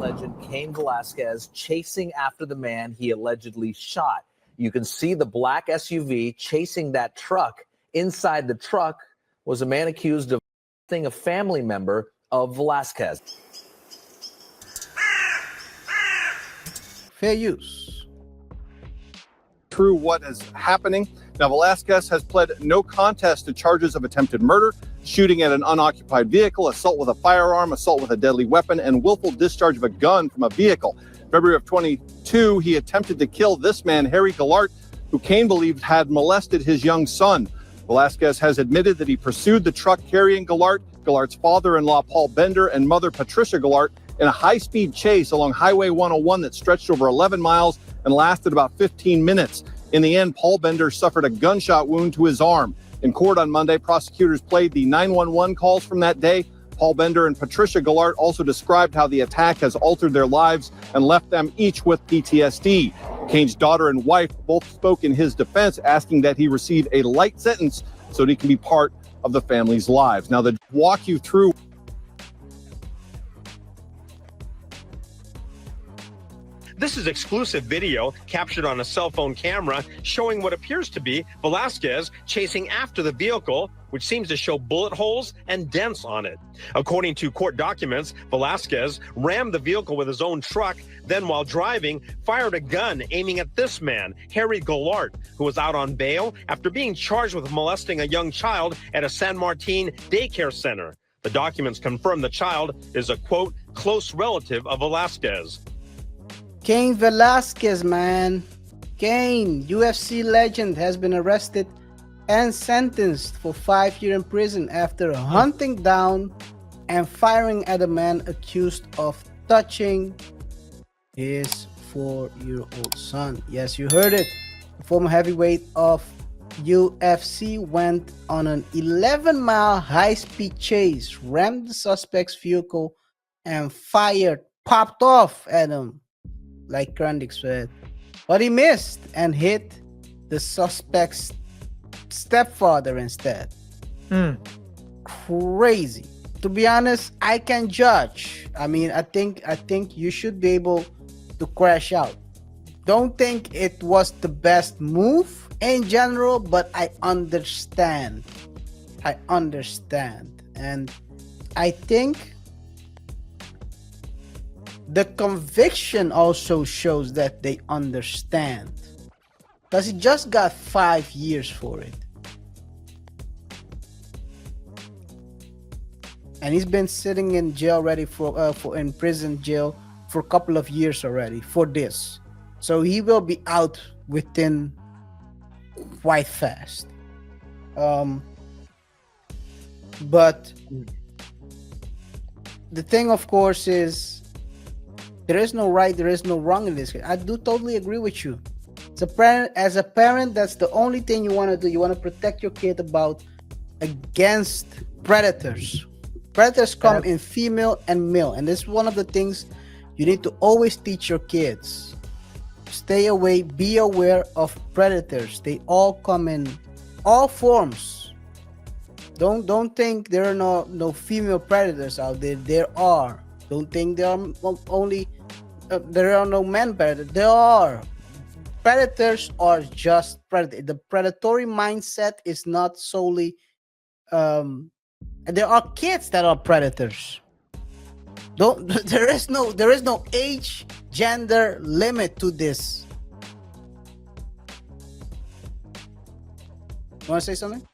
legend Cain Velasquez chasing after the man he allegedly shot. You can see the black SUV chasing that truck. Inside the truck was a man accused of a family member of Velasquez. Fair use. True what is happening. Now, Velasquez has pled no contest to charges of attempted murder, shooting at an unoccupied vehicle, assault with a firearm, assault with a deadly weapon, and willful discharge of a gun from a vehicle. February of 22, he attempted to kill this man, Harry Gallart, who Cain believed had molested his young son. Velasquez has admitted that he pursued the truck carrying Gallart, Gallart's father-in-law, Paul Bender, and mother, Patricia Gallart, in a high-speed chase along Highway 101 that stretched over 11 miles and lasted about 15 minutes. In the end, Paul Bender suffered a gunshot wound to his arm. In court on Monday, prosecutors played the 911 calls from that day. Paul Bender and Patricia Gallart also described how the attack has altered their lives and left them each with PTSD. Cain's daughter and wife both spoke in his defense, asking that he receive a light sentence so that he can be part of the family's lives. Now, to walk you through This is exclusive video captured on a cell phone camera showing what appears to be Velasquez chasing after the vehicle, which seems to show bullet holes and dents on it. According to court documents, Velasquez rammed the vehicle with his own truck, then while driving, fired a gun aiming at this man, Harry Gallart, who was out on bail after being charged with molesting a young child at a San Martin daycare center. The documents confirm the child is a, quote, close relative of Velasquez. Cain Velasquez, man. Cain, UFC legend, has been arrested and sentenced for 5 years in prison after hunting down and firing at a man accused of touching his 4-year-old son. Yes, you heard it. The former heavyweight of UFC went on an 11-mile high-speed chase, rammed the suspect's vehicle, and popped off at him, like Krandik said. But he missed and hit the suspect's stepfather instead. Crazy. To be honest, I can judge. I mean, I think you should be able to crash out. Don't think it was the best move in general, but I understand. And I think the conviction also shows that they understand, because he just got 5 years for it, and he's been sitting in jail already for in prison jail for a couple of years already for this, so he will be out within quite fast. But the thing, of course, is there is no right, there is no wrong in this case. I do totally agree with you. As a parent, that's the only thing you want to do. You want to protect your kid against predators. Predators come in female and male, and this is one of the things you need to always teach your kids. Stay away, be aware of predators. They all come in all forms. Don't think there are no female predators out there. There are. Don't think there are there are no men predators. There are. Predators are just predators. The predatory mindset is not solely. There are kids that are predators. There is no age, gender limit to this. You want to say something?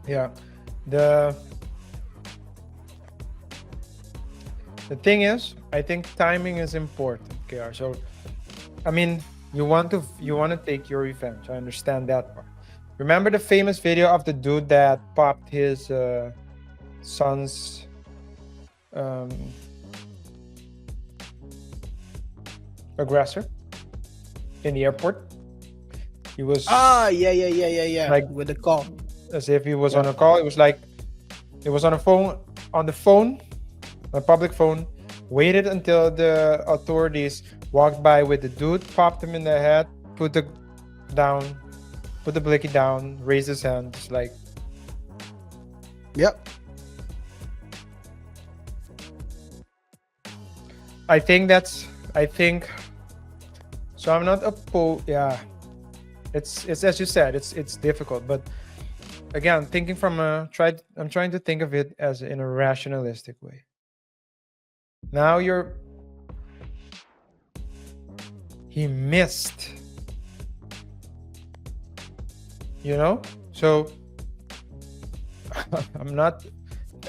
Yeah. The thing is, I think timing is important, KaiR. So, I mean, you want to take your revenge. I understand that part. Remember the famous video of the dude that popped his son's aggressor in the airport? He was yeah. Like with the call, as if he was on a call. It was like it was on a public phone, waited until the authorities walked by with the dude, popped him in the head, put the blicky down, raised his hand, just like, yep. I think so. I'm not opposed. Yeah, it's as you said. It's difficult, but again, thinking from I'm trying to think of it as in a rationalistic way. Now he missed, so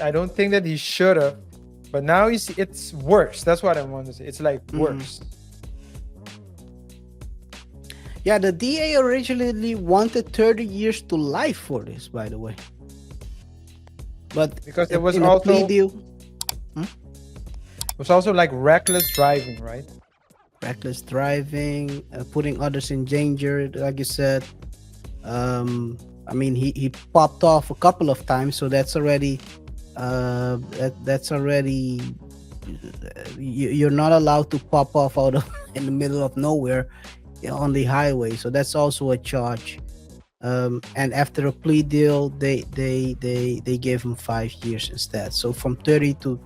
I don't think that he should have, but now it's worse. That's what I want to say. It's like worse. Yeah, the DA originally wanted 30 years to life for this, by the way. But because it was in a plea deal, it was also like reckless driving, right? reckless driving, putting others in danger, like you said. I mean, he popped off a couple of times, so that's already you're not allowed to pop off out of in the middle of nowhere on the highway, so that's also a charge. And after a plea deal, they gave him 5 years instead. So from 30 to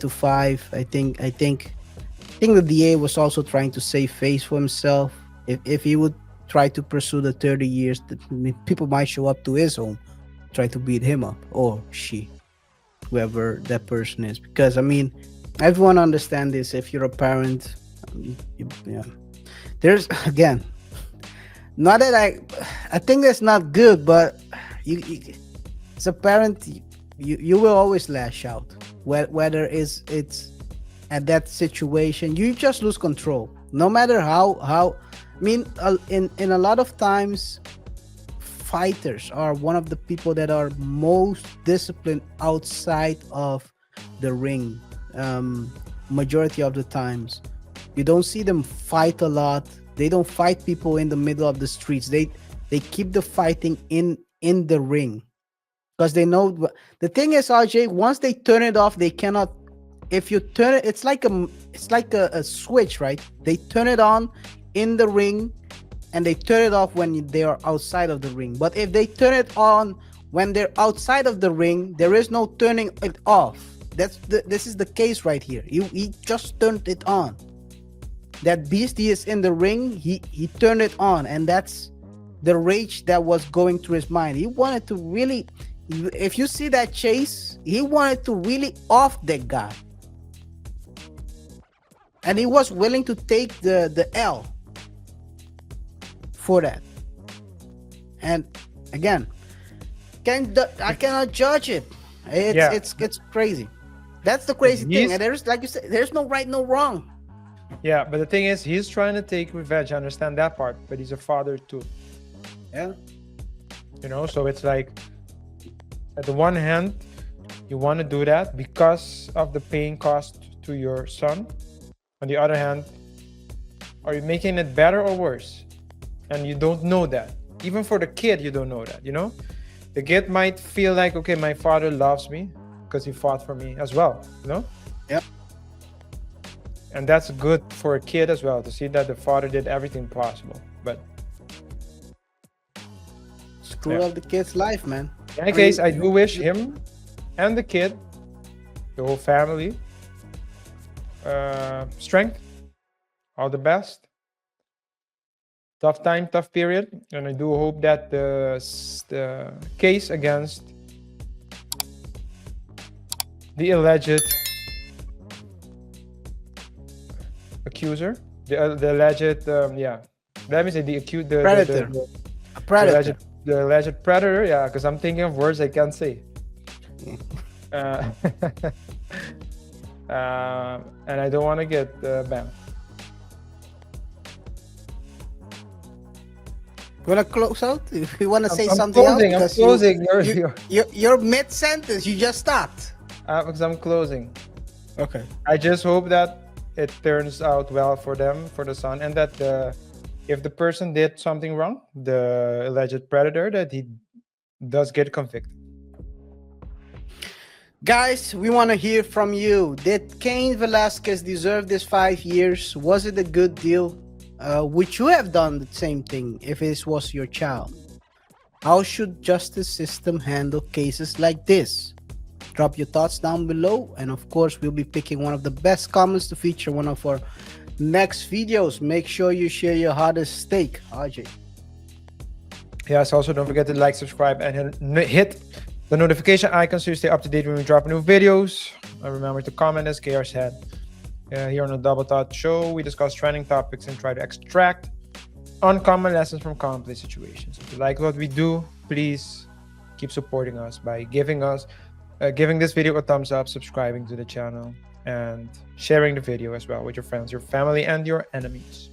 5, I think the DA was also trying to save face for himself. If he would try to pursue the 30 years, people might show up to his home, try to beat him up, or she, whoever that person is. Because I mean, everyone understands this. If you're a parent, there's again, not that I think that's not good, but you as a parent, you will always lash out. Whether it's at that situation, you just lose control. No matter how I mean, in a lot of times, fighters are one of the people that are most disciplined outside of the ring. Majority of the times, you don't see them fight a lot. They don't fight people in the middle of the streets. They keep the fighting in the ring, because they know the thing is, RJ, once they turn it off, they cannot. If you turn it, it's like a switch, right? They turn it on in the ring and they turn it off when they are outside of the ring. But if they turn it on when they're outside of the ring, there is no turning it off. This is the case right here. He just turned it on. That beastie is in the ring, he turned it on, and that's the rage that was going through his mind. He wanted to really, if you see that chase, he wanted to really off that guy. And he was willing to take the L for that. And again, I cannot judge it. It's crazy. That's the crazy thing. And there's, like you said, there's no right, no wrong. Yeah, but the thing is, he's trying to take revenge. I understand that part, but he's a father too. Yeah. So it's like, at the one hand, you want to do that because of the pain caused to your son. On the other hand, are you making it better or worse? And you don't know that. Even for the kid, you don't know that, The kid might feel like, okay, my father loves me because he fought for me as well, Yep. And that's good for a kid as well, to see that the father did everything possible. But screw up the kid's life, man. In any case, I do wish him and the kid, the whole family, strength, all the best. Tough time, tough period, and I do hope that the case against the alleged accuser, the alleged let me say the accused, predator, the alleged predator, because I'm thinking of words I can't say. And I don't want to get banned. You want to close out? If you want to say something closing, else? I'm closing. You're mid-sentence. You just stopped. Because I'm closing. Okay. I just hope that it turns out well for them, for the son, and that if the person did something wrong, the alleged predator, that he does get convicted. Guys, we want to hear from you. Did Cain Velasquez deserve this 5 years? Was it a good deal? Would you have done the same thing if it was your child? How should justice system handle cases like this? Drop your thoughts down below, and of course we'll be picking one of the best comments to feature one of our next videos. Make sure you share your hottest steak, RJ. Yes, also don't forget to like, subscribe, and hit the notification icon so you stay up to date when we drop new videos. And remember to comment, as KaiR said. Here on the Double Thought Show, we discuss trending topics and try to extract uncommon lessons from complex situations. If you like what we do, please keep supporting us by giving this video a thumbs up, subscribing to the channel, and sharing the video as well with your friends, your family, and your enemies.